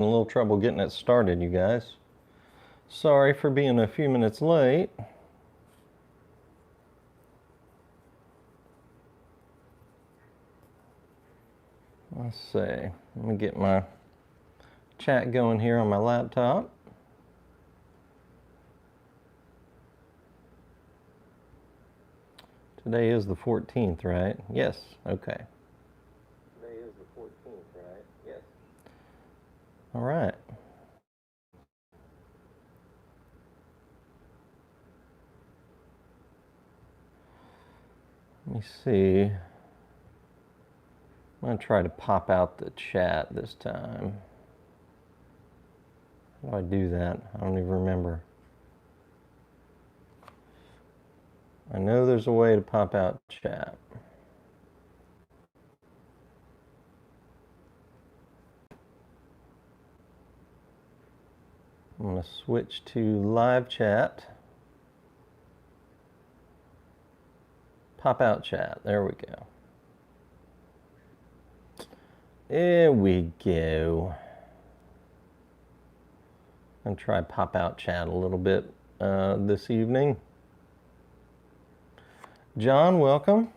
A little trouble getting it started, you guys. Sorry for being a few minutes late. Let's see. Let me get my chat going here on my laptop. Today is the 14th, right? Yes. Okay. Today is the 14th, right? Yes. All right. Let me see. I'm going to try to pop out the chat this time. How do I do that? I don't even remember. I know there's a way to pop out chat. I'm going to switch to live chat. Pop out chat. There we go. There we go. I'm going to try pop out chat a little bit this evening. John, welcome.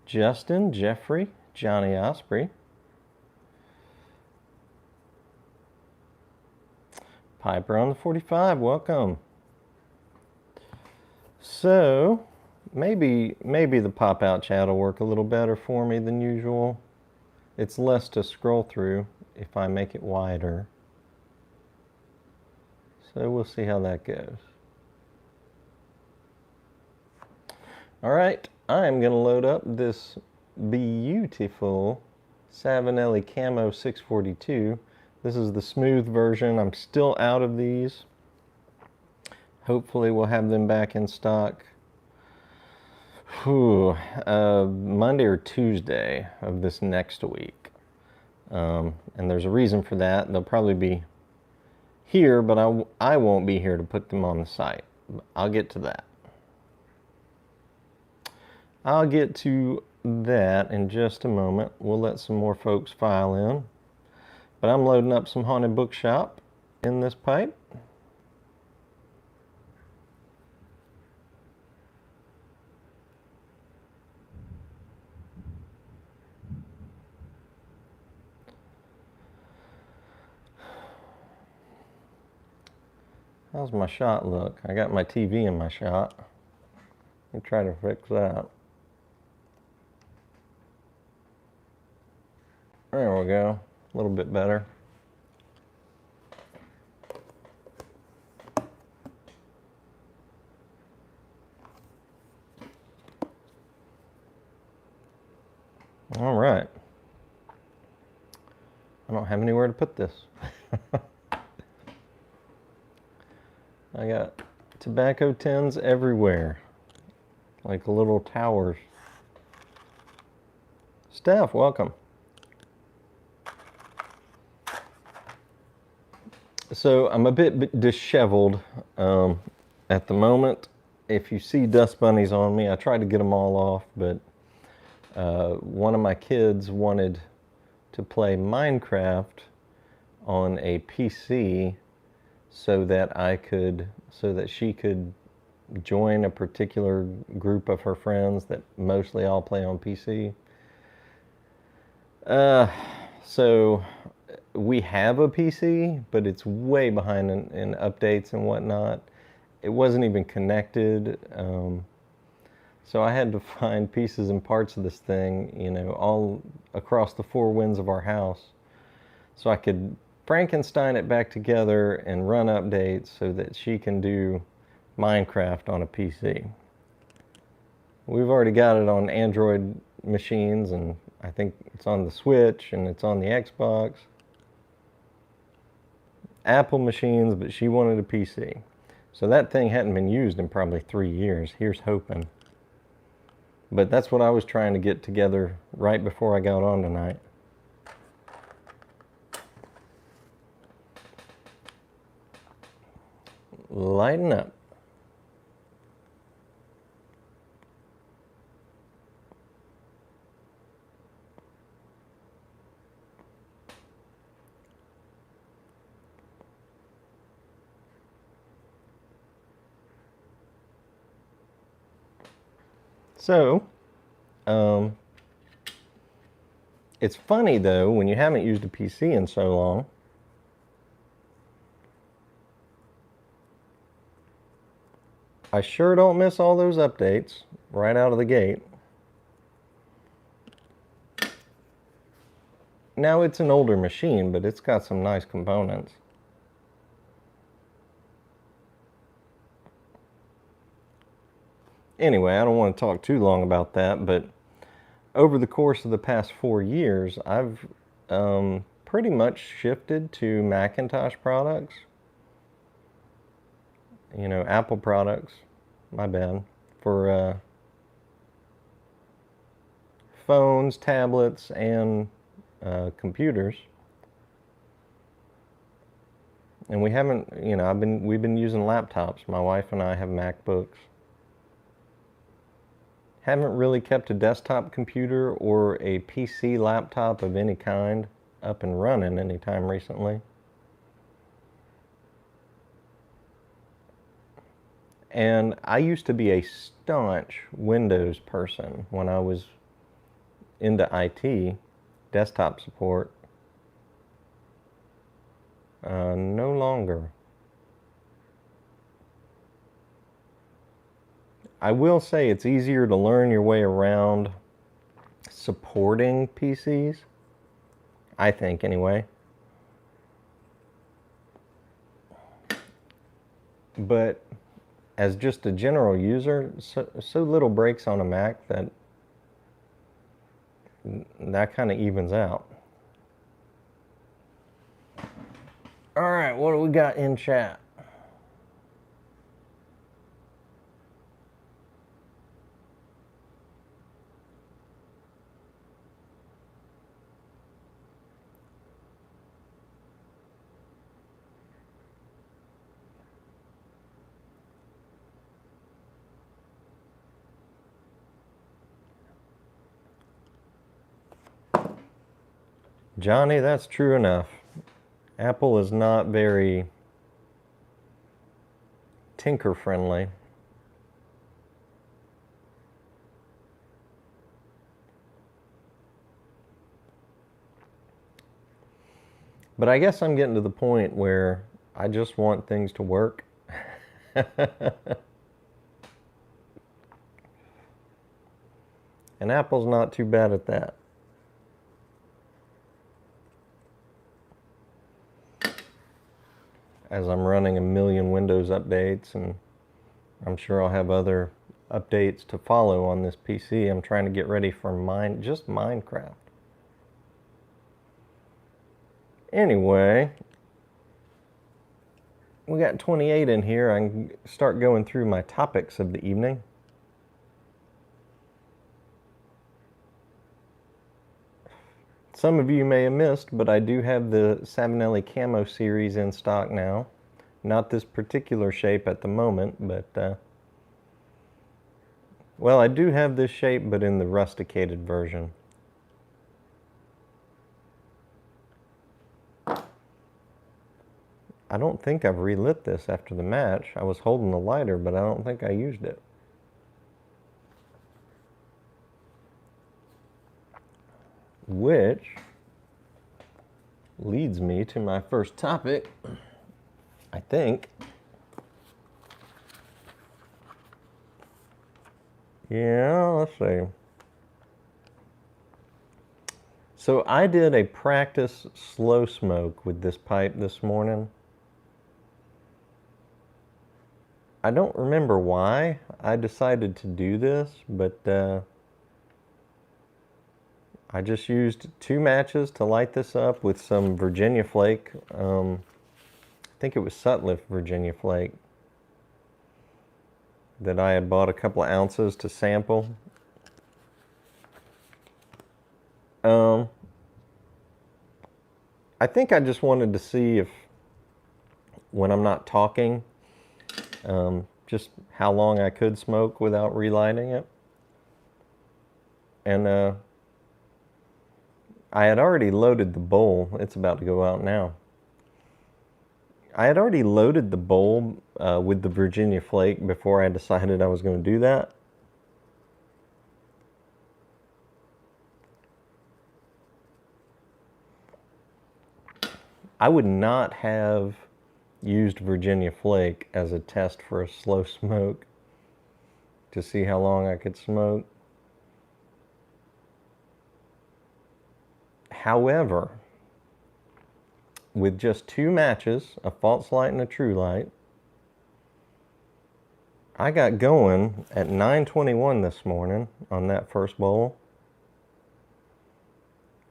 Justin, Jeffrey, Johnny Osprey. Piper on the 45, welcome. So, maybe the pop-out chat will work a little better for me than usual. It's less to scroll through if I make it wider. So we'll see how that goes. All right, I'm gonna load up this beautiful Savinelli Camo 642. This is the smooth version. I'm still out of these. Hopefully we'll have them back in stock Monday or Tuesday of this next week. And there's a reason for that. They'll probably be here, but I won't be here to put them on the site. I'll get to that. I'll get to that in just a moment. We'll let some more folks file in. But I'm loading up some Haunted Bookshop in this pipe. How's my shot look? I got my TV in my shot. Let me try to fix that. There we go. A little bit better. All right. I don't have anywhere to put this. I got tobacco tins everywhere, like little towers. Steph, welcome. So I'm a bit disheveled at the moment. If you see dust bunnies on me, I try to get them all off, but one of my kids wanted to play Minecraft on a PC so that she could join a particular group of her friends that mostly all play on PC. So we have a PC, but it's way behind in updates and whatnot. It wasn't even connected. So I had to find pieces and parts of this thing, you know, all across the four winds of our house, so I could Frankenstein it back together and run updates so that she can do Minecraft on a PC. We've already got it on Android machines, and I think it's on the Switch and it's on the Xbox. Apple machines, but she wanted a PC. So that thing hadn't been used in probably 3 years. Here's hoping. But that's what I was trying to get together right before I got on tonight. Lighten up. So, um, it's funny though, when you haven't used a PC in so long, I sure don't miss all those updates right out of the gate. Now it's an older machine, but it's got some nice components. Anyway, I don't want to talk too long about that, but over the course of the past 4 years, I've pretty much shifted to Macintosh products. You know, Apple products, my bad, for phones, tablets, and computers. And we haven't, you know, we've been using laptops. My wife and I have MacBooks. Haven't really kept a desktop computer or a PC laptop of any kind up and running anytime recently. And I used to be a staunch Windows person when I was into IT, desktop support. No longer. I will say it's easier to learn your way around supporting PCs, I think anyway. But as just a general user, so little breaks on a Mac that kind of evens out. All right, what do we got in chat? Johnny, that's true enough. Apple is not very tinker friendly. But I guess I'm getting to the point where I just want things to work. And Apple's not too bad at that. As I'm running a million Windows updates, and I'm sure I'll have other updates to follow on this PC. I'm trying to get ready for just Minecraft. Anyway, we got 28 in here. I can start going through my topics of the evening. Some of you may have missed, but I do have the Savinelli Camo series in stock now. Not this particular shape at the moment, but well, I do have this shape, but in the rusticated version. I don't think I've relit this after the match. I was holding the lighter, but I don't think I used it. Which leads me to my first topic, I think. Yeah, let's see. So I did a practice slow smoke with this pipe this morning. I don't remember why I decided to do this, but I just used 2 matches to light this up with some Virginia Flake. I think it was Sutliff Virginia Flake that I had bought a couple of ounces to sample. I think I just wanted to see if, when I'm not talking, just how long I could smoke without relighting it. And I had already loaded the bowl. It's about to go out now. I had already loaded the bowl with the Virginia Flake before I decided I was going to do that. I would not have used Virginia Flake as a test for a slow smoke to see how long I could smoke. However, with just 2 matches, a false light and a true light, I got going at 9:21 this morning on that first bowl,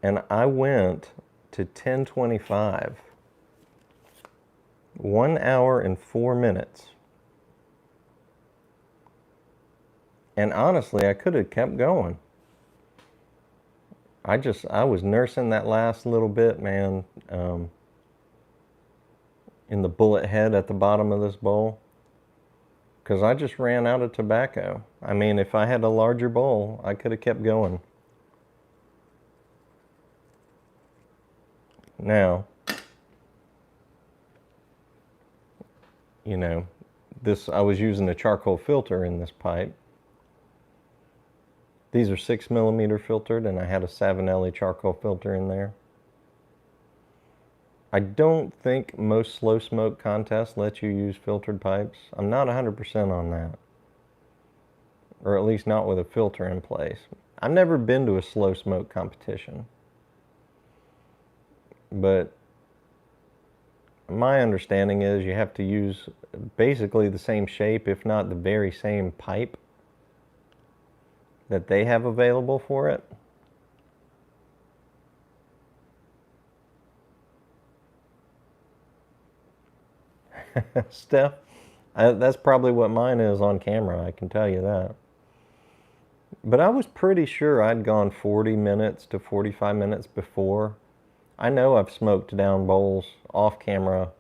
and I went to 10:25. 1 hour and 4 minutes. And honestly, I could have kept going. I was nursing that last little bit, man, in the bullet head at the bottom of this bowl, because I just ran out of tobacco. I mean, if I had a larger bowl, I could have kept going. Now, you know, I was using a charcoal filter in this pipe. These are 6mm filtered, and I had a Savinelli charcoal filter in there. I don't think most slow smoke contests let you use filtered pipes. I'm not 100% on that. Or at least not with a filter in place. I've never been to a slow smoke competition. But my understanding is you have to use basically the same shape, if not the very same pipe that they have available for it. Steph, that's probably what mine is on camera, I can tell you that. But I was pretty sure I'd gone 40 minutes to 45 minutes before. I know I've smoked down bowls off camera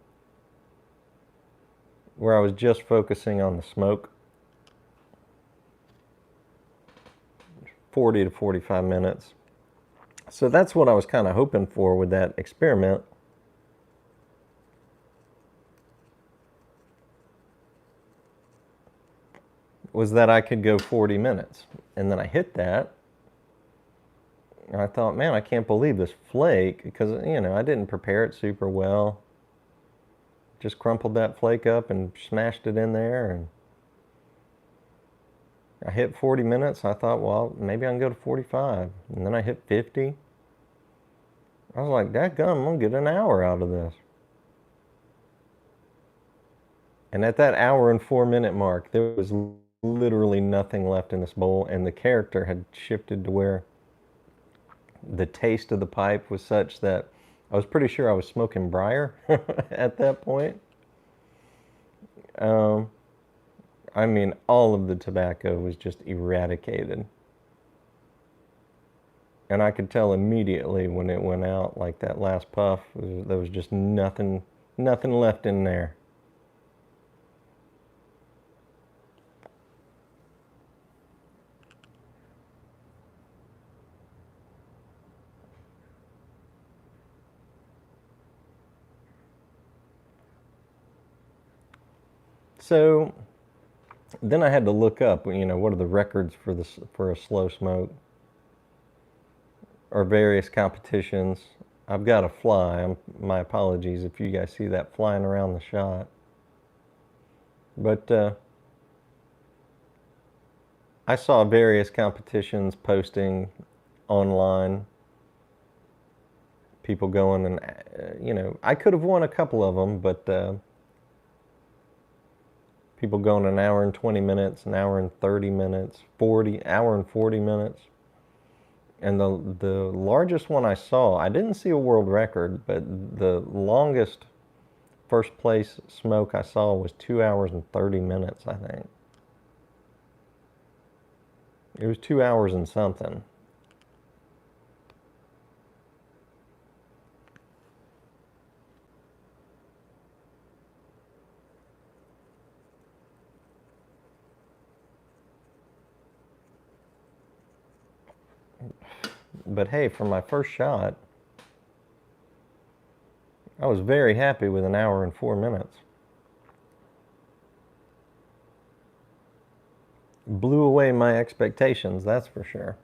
where I was just focusing on the smoke. 40 to 45 minutes. So that's what I was kind of hoping for with that experiment. Was that I could go 40 minutes. And then I hit that. And I thought, man, I can't believe this flake, because, you know, I didn't prepare it super well. Just crumpled that flake up and smashed it in there, and I hit 40 minutes. I thought, well, maybe I can go to 45. And then I hit 50. I was like, dadgum, I'm going to get an hour out of this. And at that hour and 4 minute mark, there was literally nothing left in this bowl, and the character had shifted to where the taste of the pipe was such that I was pretty sure I was smoking briar at that point. I mean, all of the tobacco was just eradicated. And I could tell immediately when it went out, like that last puff, there was just nothing left in there. So then I had to look up, you know, what are the records for a slow smoke, or various competitions. I've got a fly. My apologies if you guys see that flying around the shot. But I saw various competitions posting online. People going and, you know, I could have won a couple of them, but people going an hour and 20 minutes, an hour and 30 minutes, hour and 40 minutes. And the largest one I saw, I didn't see a world record, but the longest first place smoke I saw was 2 hours and 30 minutes, I think. It was 2 hours and something. But hey, for my first shot, I was very happy with an hour and 4 minutes. Blew away my expectations, that's for sure.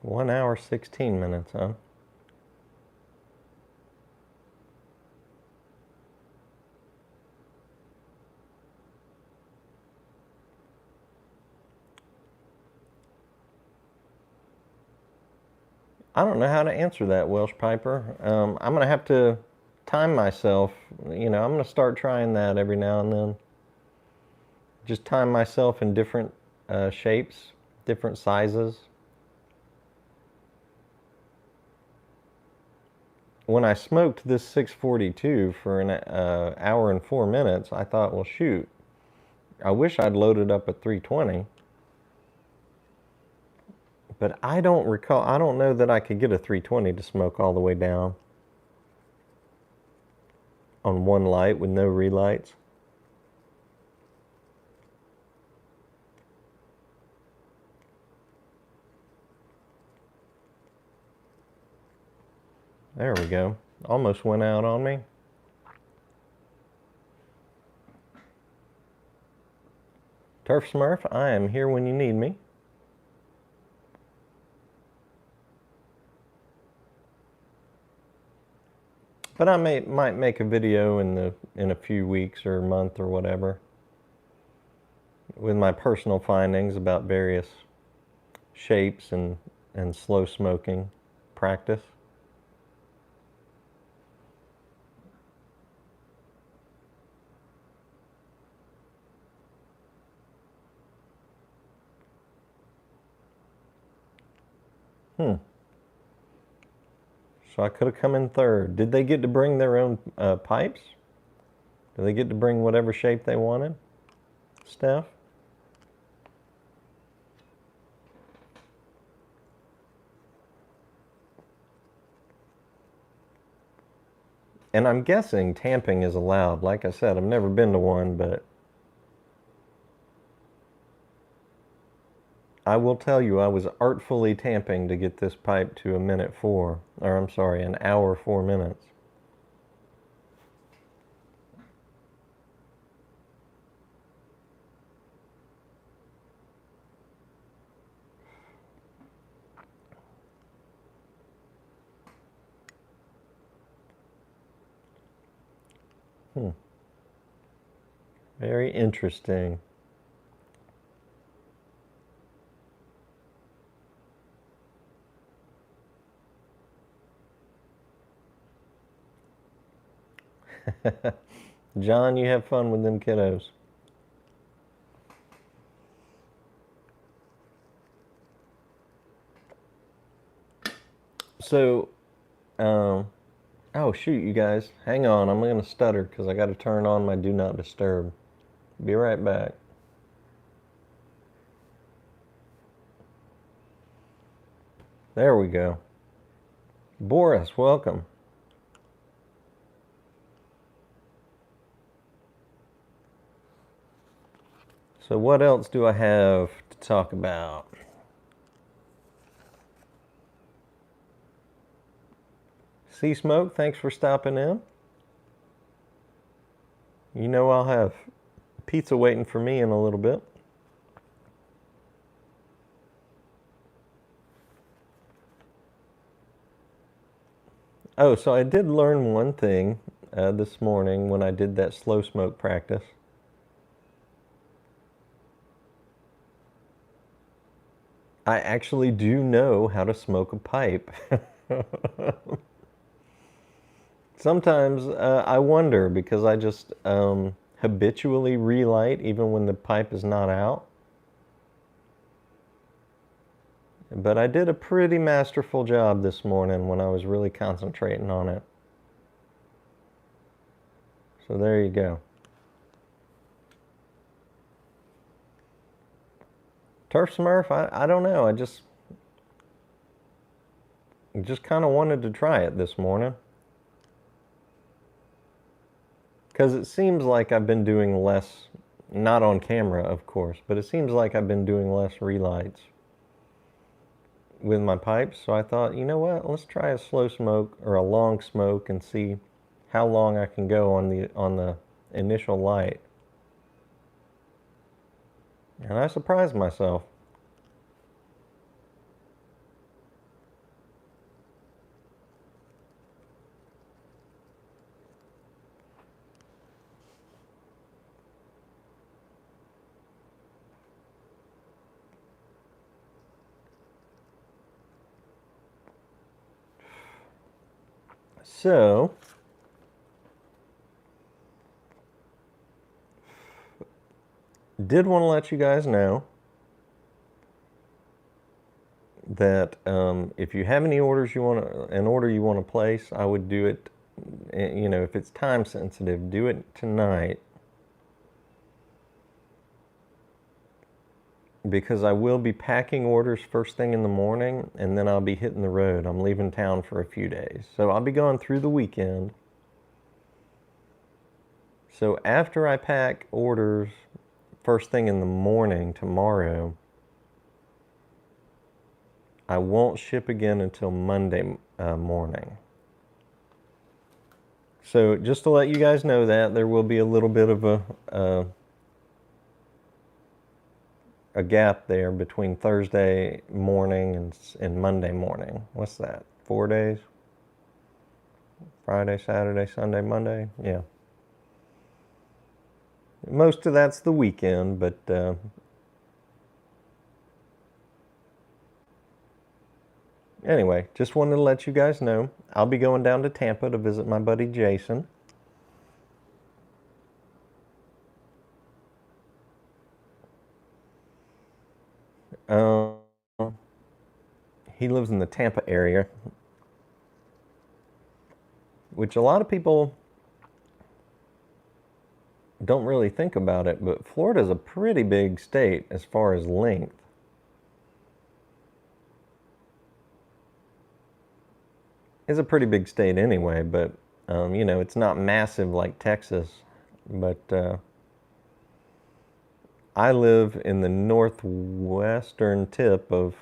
1 hour, 16 minutes, huh? I don't know how to answer that, Welsh Piper. I'm going to have to time myself. You know, I'm going to start trying that every now and then. Just time myself in different shapes, different sizes. When I smoked this 642 for an hour and 4 minutes, I thought, well, shoot, I wish I'd loaded up at 320. But I don't recall, I don't know that I could get a 320 to smoke all the way down on one light with no relights. There we go. Almost went out on me. Turf Smurf, I am here when you need me. But I might make a video in a few weeks or a month or whatever with my personal findings about various shapes and slow smoking practice. So I could have come in third. Did they get to bring their own pipes? Do they get to bring whatever shape they wanted? Steph? And I'm guessing tamping is allowed. Like I said, I've never been to one, but I will tell you I was artfully tamping to get this pipe to an hour 4 minutes. Very interesting. John, you have fun with them kiddos. So, oh shoot, you guys, hang on. I'm going to stutter because I got to turn on my do not disturb. Be right back. There we go. Boris, welcome. So what else do I have to talk about? Sea Smoke, thanks for stopping in. You know I'll have pizza waiting for me in a little bit. Oh, so I did learn one thing this morning when I did that slow smoke practice. I actually do know how to smoke a pipe. Sometimes I wonder because I just habitually relight even when the pipe is not out. But I did a pretty masterful job this morning when I was really concentrating on it. So there you go. Turf Smurf, I don't know. I just kind of wanted to try it this morning. Because it seems like I've been doing less, not on camera, of course, but it seems like I've been doing less relights with my pipes. So I thought, you know what, let's try a slow smoke or a long smoke and see how long I can go on the initial light. And I surprised myself. So, did want to let you guys know that if you have any orders an order you want to place, I would do it. You know, if it's time sensitive, do it tonight, because I will be packing orders first thing in the morning, and then I'll be hitting the road. I'm leaving town for a few days, so I'll be gone through the weekend. So after I pack orders first thing in the morning tomorrow, I won't ship again until Monday morning. So just to let you guys know that there will be a little bit of a gap there between Thursday morning and Monday morning. What's that? 4 days? Friday, Saturday, Sunday, Monday? Yeah. Most of that's the weekend, but anyway, just wanted to let you guys know. I'll be going down to Tampa to visit my buddy Jason. Um, he lives in the Tampa area, which a lot of people don't really think about it, but Florida's a pretty big state as far as length. It's a pretty big state anyway, but you know, it's not massive like Texas. But I live in the northwestern tip of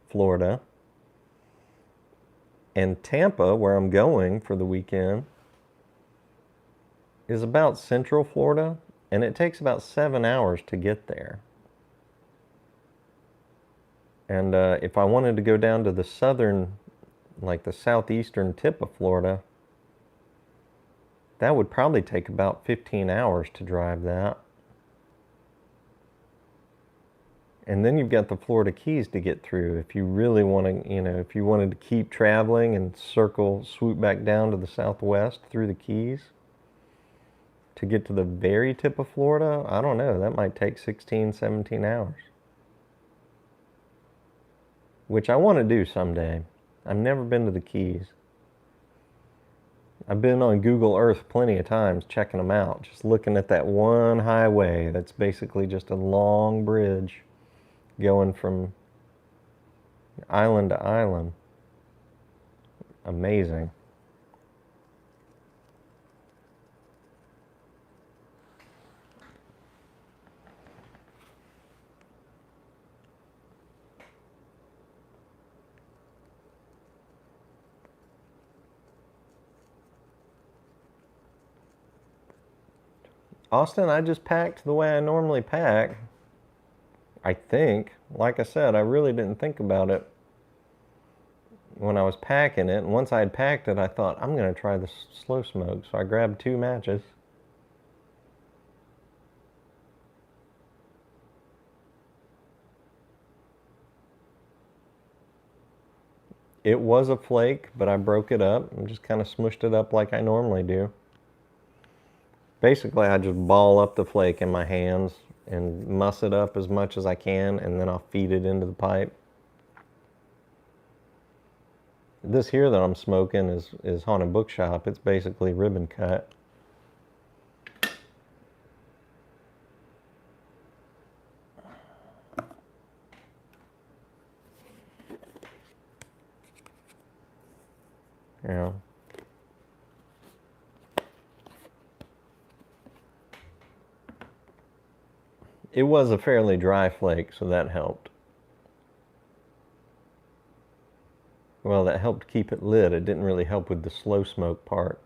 Florida, and Tampa, where I'm going for the weekend, is about central Florida, and it takes about 7 hours to get there. And if I wanted to go down to the southern, like the southeastern tip of Florida, that would probably take about 15 hours to drive that. And then you've got the Florida Keys to get through if you really want to, you know, if you wanted to keep traveling and swoop back down to the southwest through the Keys to get to the very tip of Florida. I don't know, that might take 16, 17 hours. Which I want to do someday. I've never been to the Keys. I've been on Google Earth plenty of times checking them out, just looking at that one highway that's basically just a long bridge going from island to island. Amazing. Austin, I just packed the way I normally pack. I think. Like I said, I really didn't think about it when I was packing it. And once I had packed it, I thought, I'm going to try the slow smoke. So I grabbed 2 matches. It was a flake, but I broke it up and just kind of smushed it up like I normally do. Basically, I just ball up the flake in my hands and muss it up as much as I can, and then I'll feed it into the pipe. This here that I'm smoking is Haunted Bookshop. It's basically ribbon cut. Yeah. It was a fairly dry flake, so that helped. Well, that helped keep it lit. It didn't really help with the slow smoke part.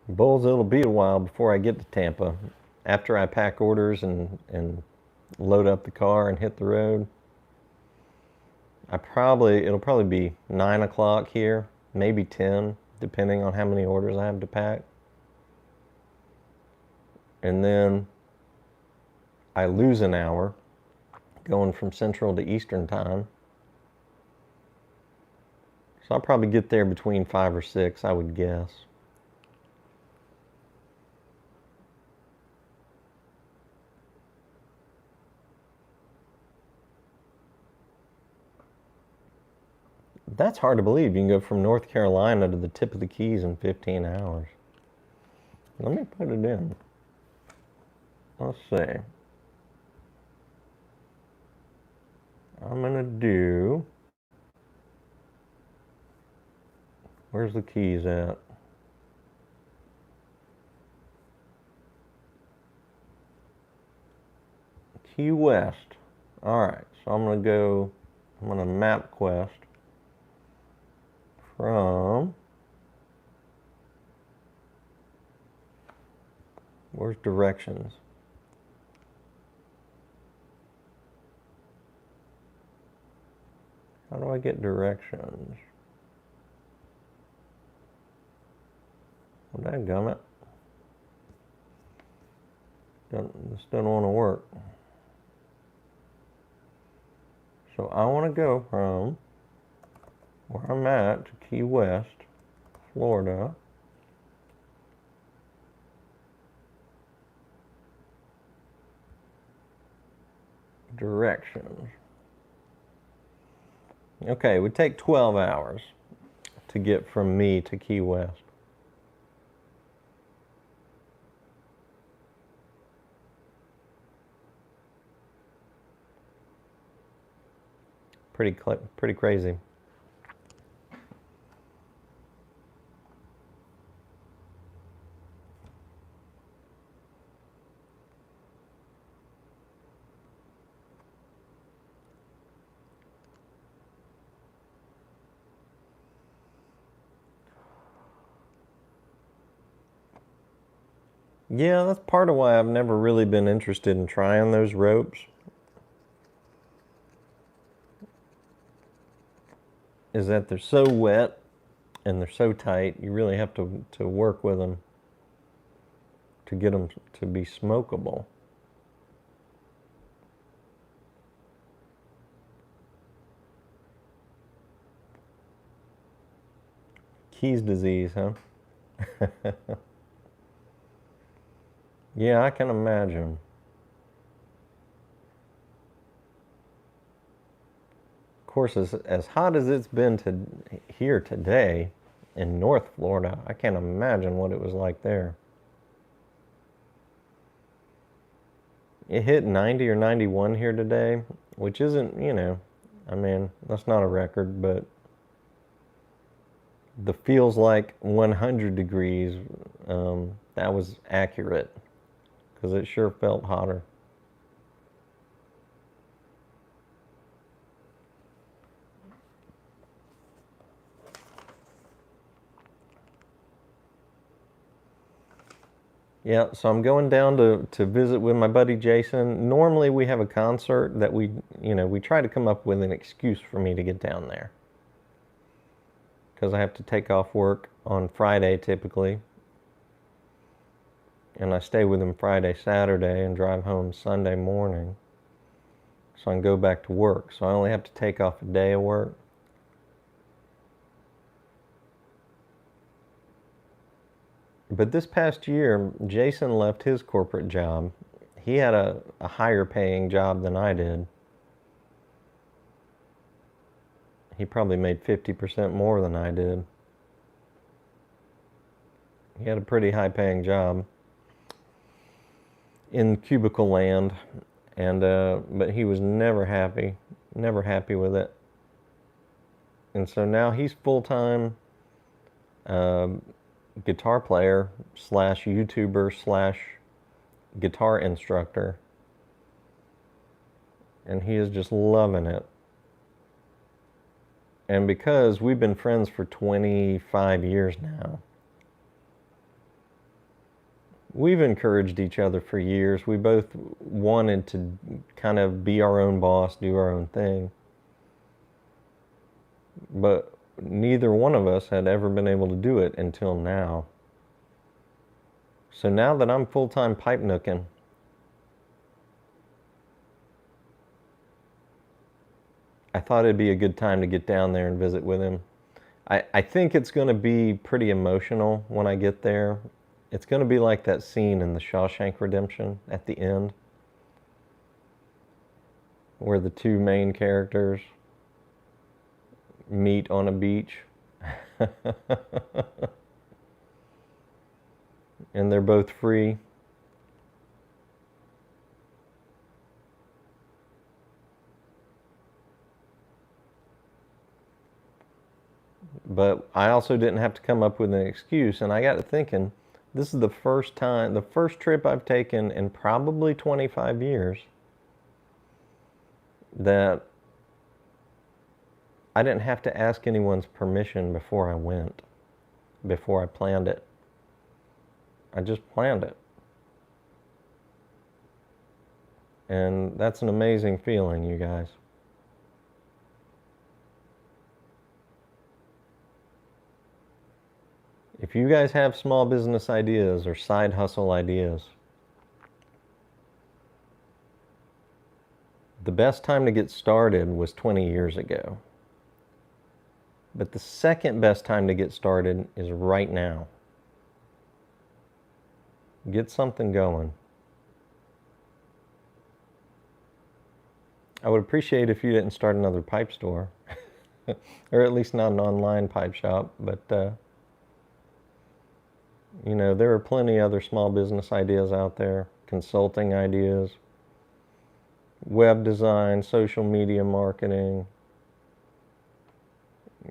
Bulls, it'll be a while before I get to Tampa. After I pack orders and load up the car and hit the road, It'll probably be 9 o'clock here, maybe 10, depending on how many orders I have to pack. And then I lose an hour going from Central to Eastern time. So I'll probably get there between 5 or 6, I would guess. That's hard to believe. You can go from North Carolina to the tip of the Keys in 15 hours. Let me put it in. Let's see. I'm going to do... Where's the Keys at? Key West. Alright, so I'm going to map quest from... Where's directions? How do I get directions? Well, dadgummit. This doesn't want to work. So I want to go from where I'm at to Key West, Florida. Directions. Okay, it would take 12 hours to get from me to Key West. Pretty crazy. Yeah, that's part of why I've never really been interested in trying those ropes. Is that they're so wet and they're so tight, you really have to work with them to get them to be smokable. Keys disease, huh? Yeah, I can imagine. Of course, as hot as it's been here today in North Florida, I can't imagine what it was like there. It hit 90 or 91 here today, which isn't, I mean, that's not a record, but the feels like 100 degrees, that was accurate because it sure felt hotter. Yeah, so I'm going down to visit with my buddy Jason. Normally we have a concert that we try to come up with an excuse for me to get down there. Because I have to take off work on Friday typically. And I stay with him Friday, Saturday, and drive home Sunday morning. So I can go back to work. So I only have to take off a day of work. But this past year, Jason left his corporate job. He had a higher paying job than I did. He probably made 50% more than I did. He had a pretty high paying job in cubicle land, and but he was never happy with it. And so now he's full-time guitar player slash YouTuber slash guitar instructor, and he is just loving it. And because we've been friends for 25 years now, we've encouraged each other for years. We both wanted to kind of be our own boss, do our own thing. but neither one of us had ever been able to do it until now. So now that I'm full-time pipe nooking, I thought it'd be a good time to get down there and visit with him. I think it's going to be pretty emotional when I get there. It's going to be like that scene in the Shawshank Redemption at the end, where the two main characters meet on a beach. And they're both free. But I also didn't have to come up with an excuse, and I got to thinking, this is the first trip I've taken in probably 25 years that I didn't have to ask anyone's permission before I went, before I planned it. I just planned it. And that's an amazing feeling, you guys. If you guys have small business ideas or side hustle ideas, the best time to get started was 20 years ago. But the second best time to get started is right now. Get something going. I would appreciate if you didn't start another pipe store, or at least not an online pipe shop, but you know, there are plenty other small business ideas out there, consulting ideas, web design, social media marketing.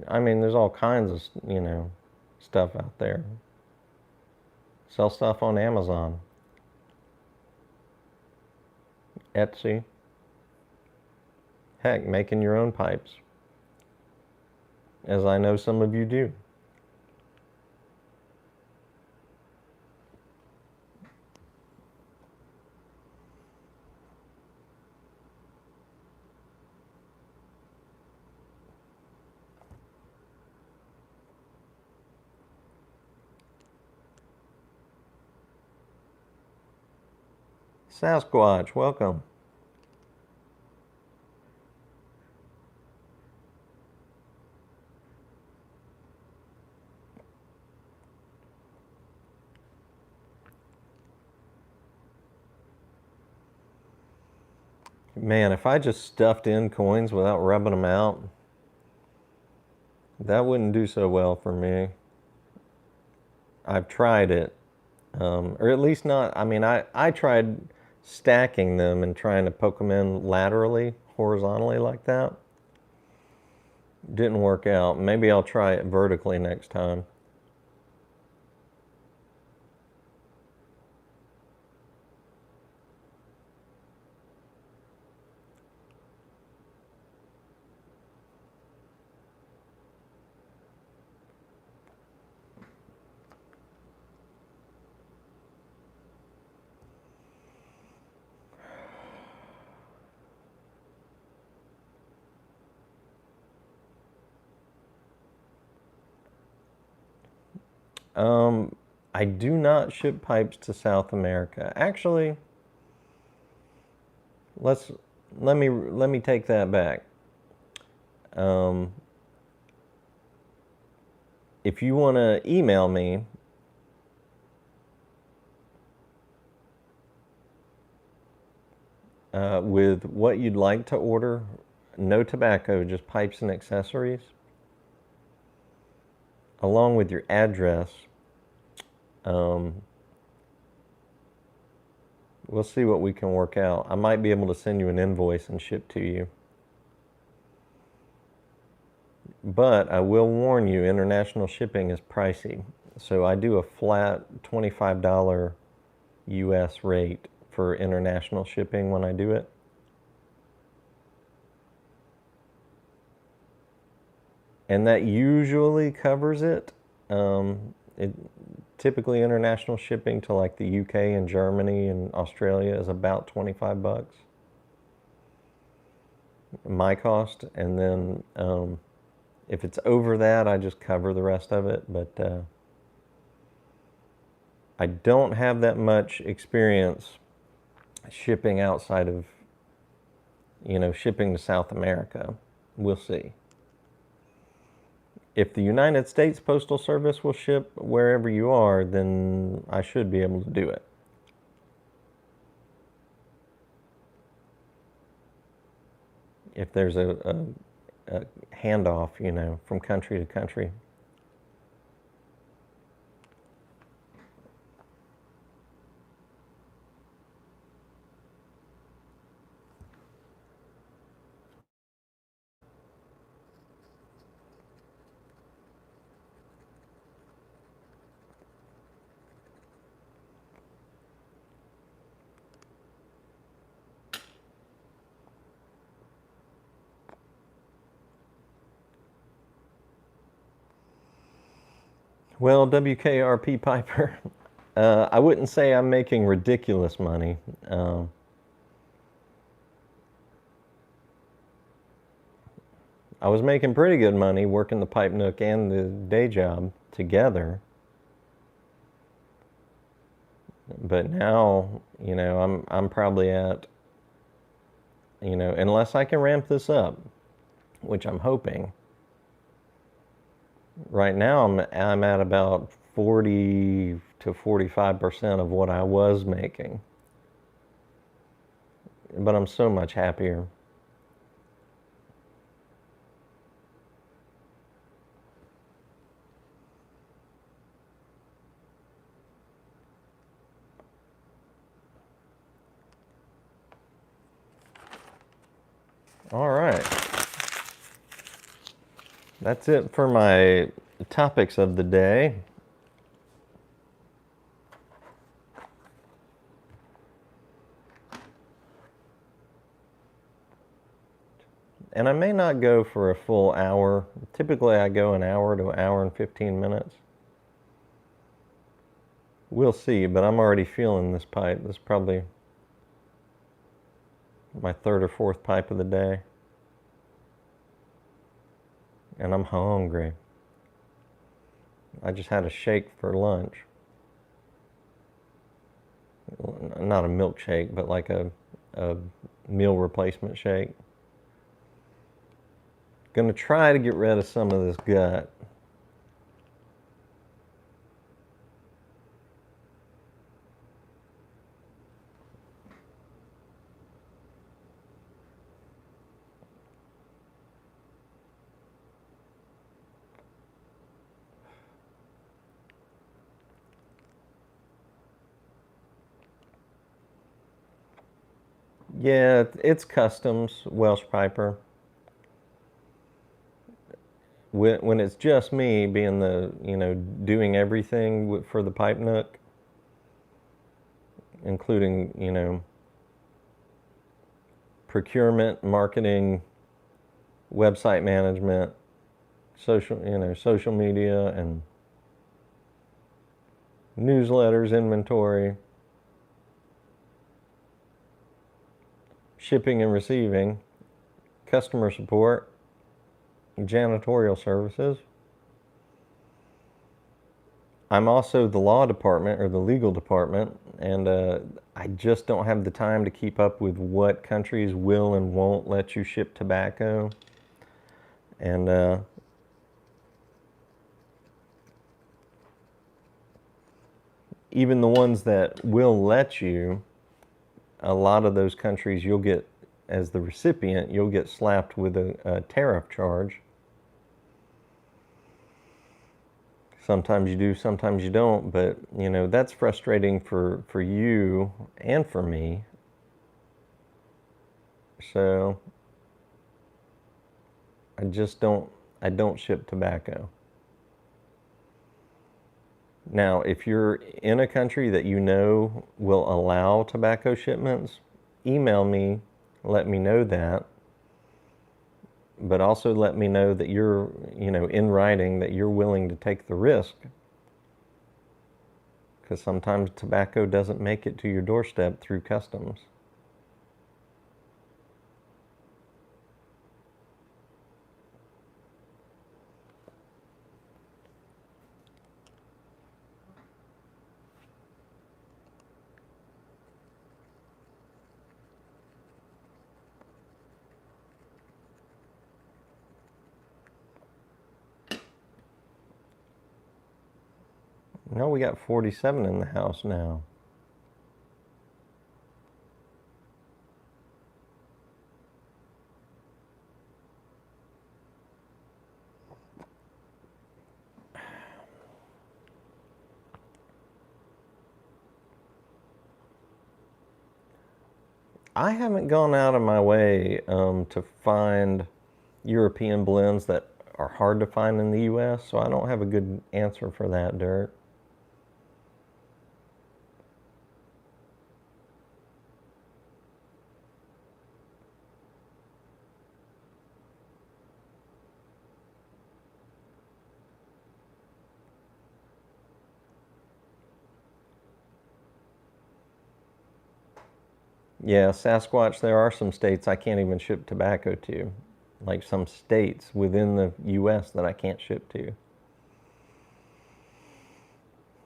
I mean, there's all kinds of, you know, stuff out there. Sell stuff on Amazon, Etsy. Heck, making your own pipes, as I know some of you do. Sasquatch, welcome. Man, if I just stuffed in coins without rubbing them out, that wouldn't do so well for me. I've tried it, or at least not. I mean, I tried stacking them and trying to poke them in laterally, horizontally like that. Didn't work out. Maybe I'll try it vertically next time. I do not ship pipes to South America. Actually, let me take that back. If you want to email me, with what you'd like to order, no tobacco, just pipes and accessories, along with your address, we'll see what we can work out. I might be able to send you an invoice and ship to you. But I will warn you, international shipping is pricey. So I do a flat $25 US rate for international shipping when I do it. And that usually covers it. Typically international shipping to like the UK and Germany and Australia is about 25 bucks. My cost. And then If it's over that, I just cover the rest of it. But I don't have that much experience shipping outside of, shipping to South America. We'll see. If the United States Postal Service will ship wherever you are, then I should be able to do it. If there's a handoff, from country to country. Well, WKRP Piper, I wouldn't say I'm making ridiculous money. I was making pretty good money working the Pipe Nook and the day job together. But now, I'm probably at, unless I can ramp this up, which I'm hoping. Right now, I'm at about 40 to 45% of what I was making. But I'm so much happier. All right. That's it for my topics of the day. And I may not go for a full hour. Typically, I go an hour to an hour and 15 minutes. We'll see, but I'm already feeling this pipe. This is probably my third or fourth pipe of the day. And I'm hungry. I just had a shake for lunch. Not a milkshake, but like a meal replacement shake. Gonna try to get rid of some of this gut. Yeah, it's customs Welsh Piper. When it's just me being doing everything for the Pipe Nook, including, procurement, marketing, website management, social media, and newsletters, inventory, shipping and receiving, customer support, janitorial services. I'm also the law department or the legal department, and I just don't have the time to keep up with what countries will and won't let you ship tobacco. And even the ones that will let you, a lot of those countries you'll get, as the recipient, you'll get slapped with a tariff charge. Sometimes you do, sometimes you don't, but that's frustrating for you and for me. So I don't ship tobacco. Now, if you're in a country that will allow tobacco shipments, email me, let me know that. But also let me know that you're, in writing, that you're willing to take the risk. Because sometimes tobacco doesn't make it to your doorstep through customs. No, we got 47 in the house now. I haven't gone out of my way to find European blends that are hard to find in the U.S., so I don't have a good answer for that, Dirk. Yeah, Sasquatch, there are some states I can't even ship tobacco to. Like some states within the U.S. that I can't ship to.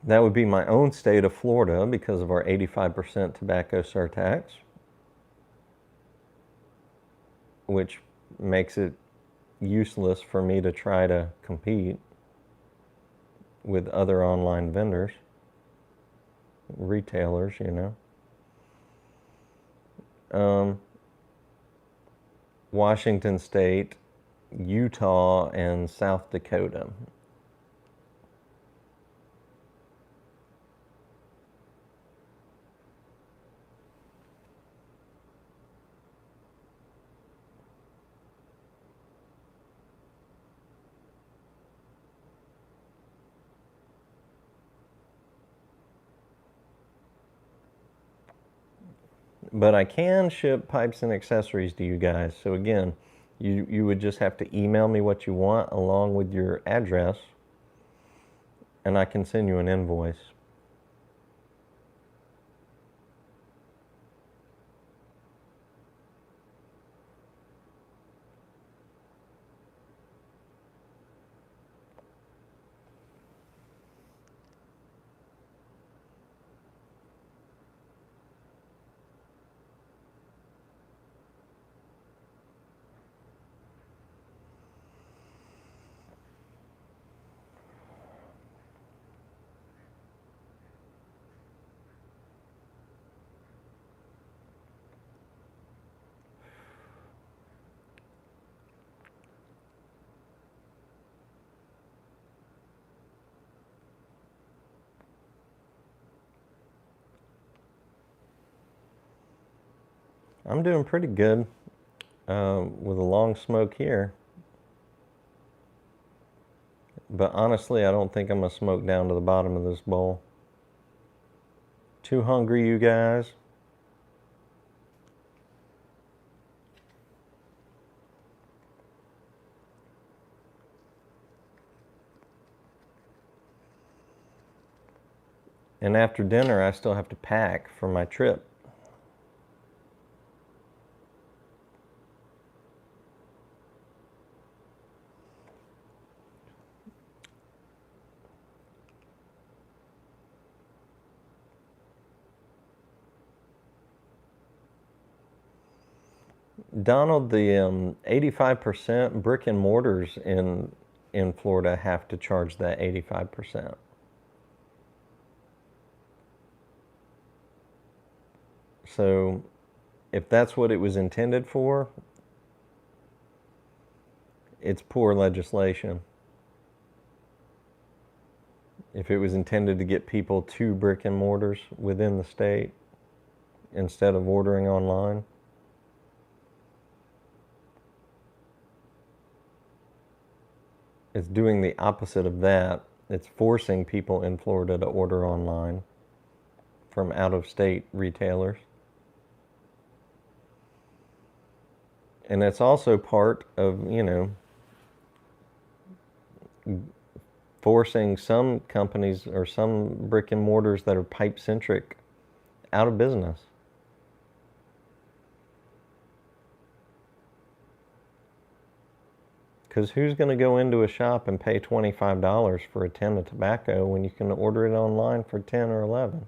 That would be my own state of Florida because of our 85% tobacco surtax, which makes it useless for me to try to compete with other online vendors, retailers, you know. Washington State, Utah, and South Dakota. But I can ship pipes and accessories to you guys. So again, you would just have to email me what you want along with your address, and I can send you an invoice. I'm doing pretty good with a long smoke here. But honestly, I don't think I'm going to smoke down to the bottom of this bowl. Too hungry, you guys? And after dinner, I still have to pack for my trip. Donald, the 85% brick and mortars in Florida have to charge that 85%. So if that's what it was intended for, it's poor legislation. If it was intended to get people to brick and mortars within the state instead of ordering online. It's doing the opposite of that. It's forcing people in Florida to order online from out-of-state retailers. And it's also part of, you know, forcing some companies or some brick and mortars that are pipe centric out of business. Because who's going to go into a shop and pay $25 for a tin of tobacco when you can order it online for 10 or 11?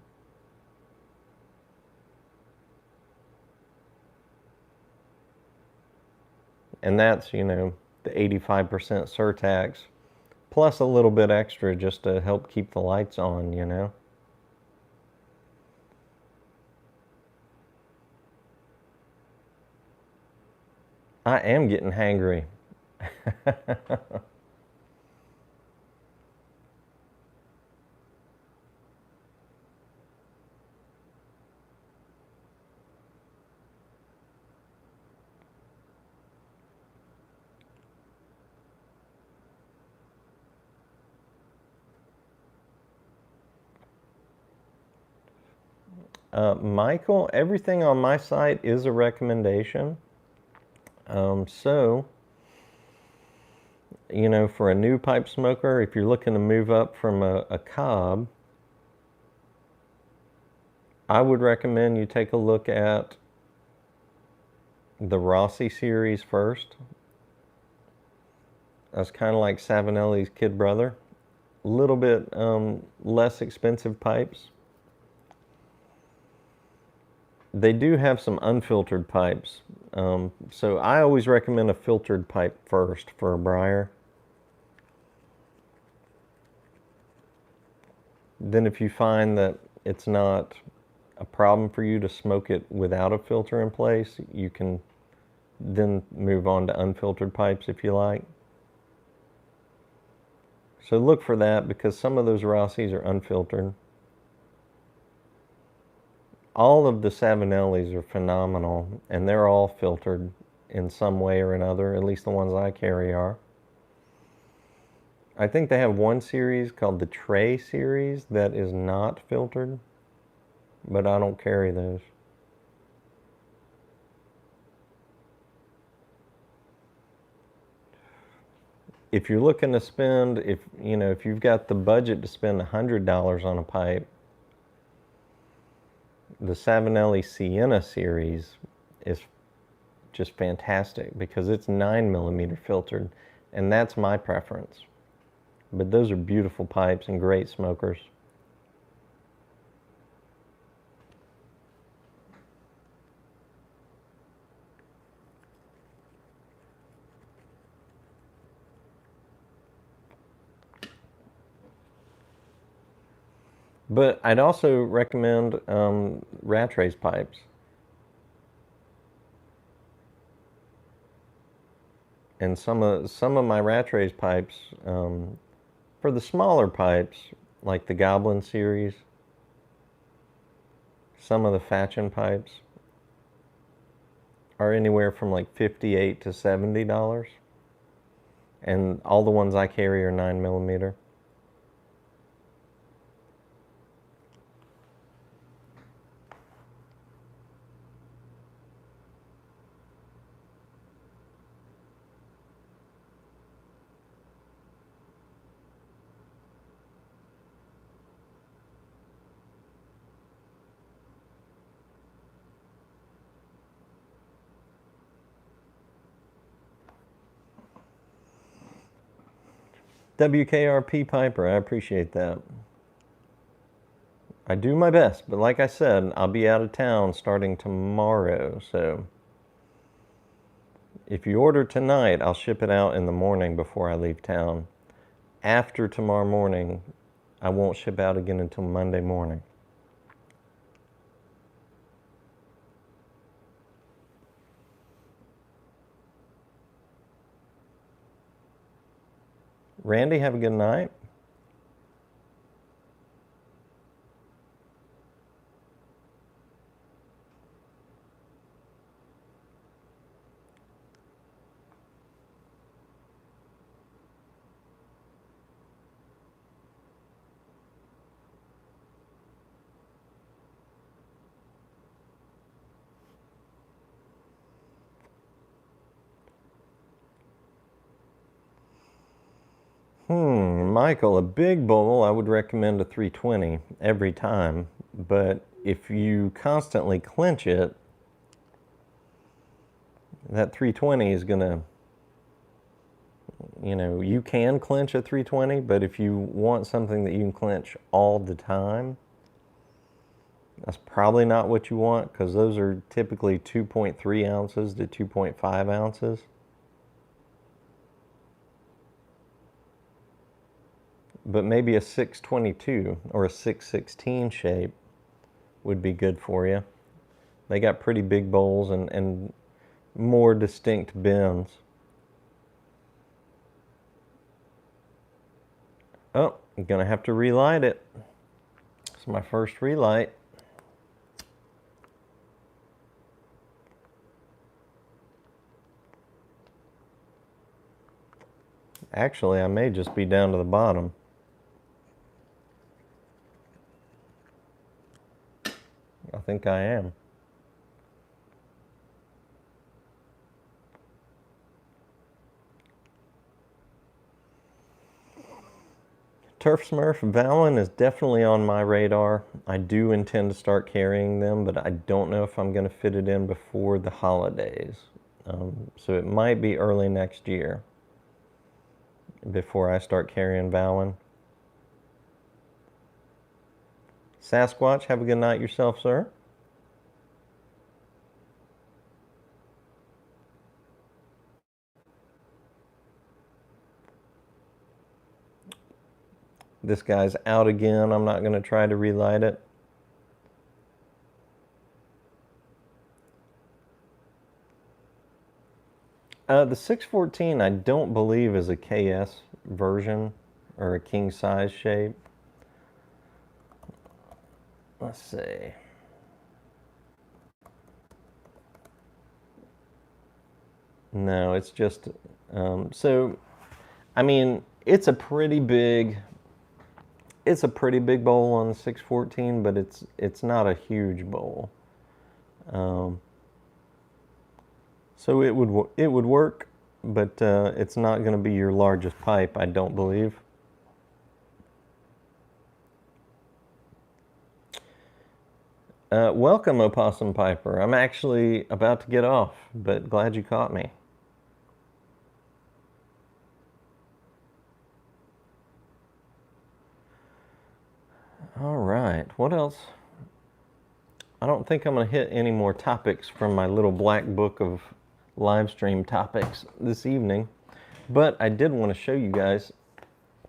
And that's, you know, the 85% surtax plus a little bit extra just to help keep the lights on, you know. I am getting hangry. Michael, everything on my site is a recommendation. So, you know, for a new pipe smoker, if you're looking to move up from a cob, I would recommend you take a look at the Rossi series first. That's kind of like Savinelli's kid brother. A little bit less expensive pipes. They do have some unfiltered pipes. So I always recommend a filtered pipe first for a briar. Then if you find that it's not a problem for you to smoke it without a filter in place, you can then move on to unfiltered pipes if you like. So look for that because some of those Rossis are unfiltered. All of the Savinellis are phenomenal, and they're all filtered in some way or another. At least the ones I carry are. I think they have one series called the Tray series that is not filtered, but I don't carry those. If you're looking to spend, if you've got the budget to spend $100 on a pipe, the Savinelli Sienna series is just fantastic because it's 9mm filtered, and that's my preference. But those are beautiful pipes and great smokers. But I'd also recommend Rattray's pipes. And some of my Rattray's pipes, for the smaller pipes, like the Goblin series, some of the Fatchin pipes are anywhere from like $58 to $70. And all the ones I carry are 9mm. WKRP Piper, I appreciate that. I do my best, but like I said, I'll be out of town starting tomorrow, so if you order tonight, I'll ship it out in the morning before I leave town. After tomorrow morning, I won't ship out again until Monday morning. Randy, have a good night. Michael, a big bowl, I would recommend a 320 every time. But if you constantly clench it, that 320 is going to, you can clench a 320, but if you want something that you can clench all the time, that's probably not what you want because those are typically 2.3 ounces to 2.5 ounces. but maybe a 622 or a 616 shape would be good for you. They got pretty big bowls and more distinct bends. Oh, I'm gonna have to relight it. It's my first relight. Actually, I may just be down to the bottom. I think I am. Turf Smurf Valen is definitely on my radar. I do intend to start carrying them, but I don't know if I'm going to fit it in before the holidays. So it might be early next year before I start carrying Valen. Sasquatch, have a good night yourself, sir. This guy's out again. I'm not going to try to relight it. The 614 I don't believe is a KS version or a king size shape. Let's see. No, it's just, so, I mean, it's a pretty big bowl on the 614, but it's not a huge bowl. So it would work, but it's not going to be your largest pipe, I don't believe. Welcome, Opossum Piper. I'm actually about to get off, but glad you caught me. All right, what else? I don't think I'm going to hit any more topics from my little black book of live stream topics this evening, but I did want to show you guys.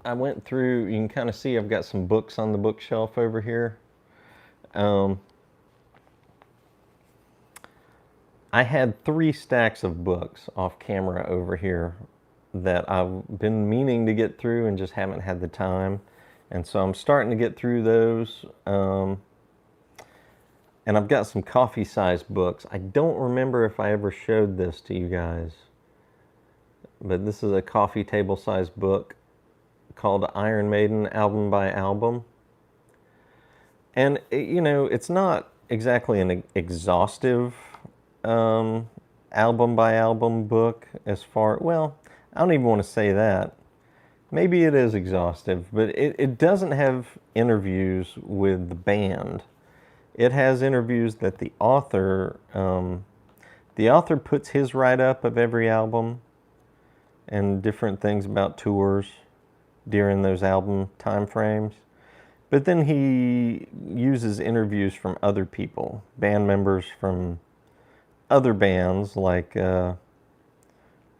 I went through, you can kind of see I've got some books on the bookshelf over here. I had 3 stacks of books off camera over here that I've been meaning to get through and just haven't had the time. And so I'm starting to get through those. And I've got some coffee-sized books. I don't remember if I ever showed this to you guys, but this is a coffee table-sized book called Iron Maiden Album by Album. And, you know, it's not exactly an exhaustive album by album book as far, well, I don't even want to say that. Maybe it is exhaustive, but it doesn't have interviews with the band. It has interviews that the author puts his write-up of every album and different things about tours during those album time frames. But then he uses interviews from other people, band members from other bands like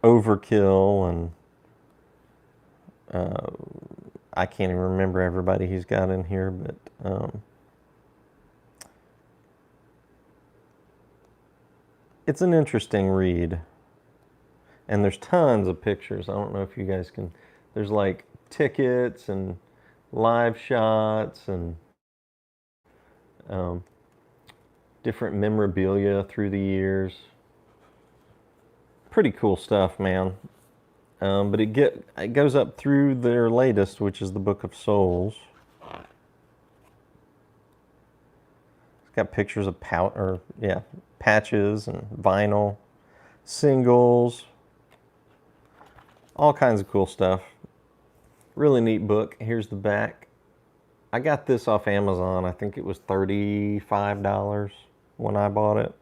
Overkill and I can't even remember everybody he's got in here, but it's an interesting read. And there's tons of pictures. I don't know if you guys can, there's like tickets and live shots and different memorabilia through the years. Pretty cool stuff, man. But it goes up through their latest, which is the Book of Souls. It's got pictures of patches and vinyl, singles, all kinds of cool stuff. Really neat book. Here's the back. I got this off Amazon. I think it was $35 when I bought it.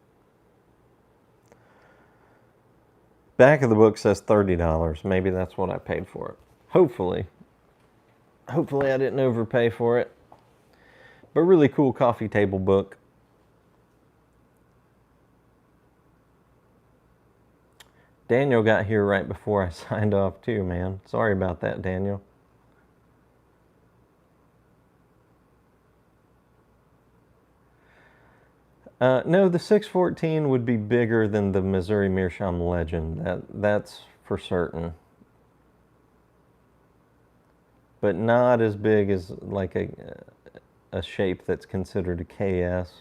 Back of the book says $30. Maybe that's what I paid for it. Hopefully I didn't overpay for it. But really cool coffee table book. Daniel got here right before I signed off too, man. Sorry about that, Daniel. No, the 614 would be bigger than the Missouri Meerschaum Legend. That's for certain. But not as big as like a shape that's considered a KS.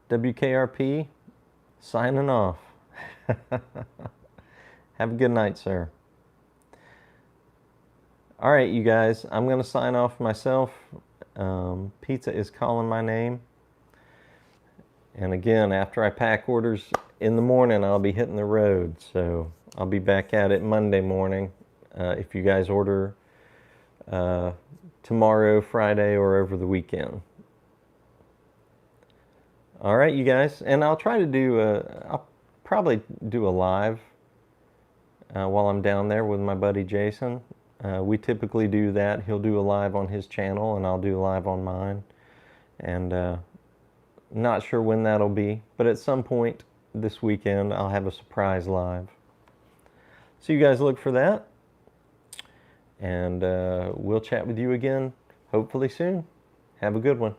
WKRP, signing off. Have a good night, sir. All right, you guys, I'm going to sign off myself. Pizza is calling my name. And again, after I pack orders in the morning, I'll be hitting the road. So I'll be back at it Monday morning. If you guys order tomorrow, Friday, or over the weekend. All right, you guys. And I'll try to do I'll probably do a live while I'm down there with my buddy Jason. We typically do that. He'll do a live on his channel, and I'll do a live on mine. And not sure when that'll be, but at some point this weekend, I'll have a surprise live. So you guys look for that, and we'll chat with you again hopefully soon. Have a good one.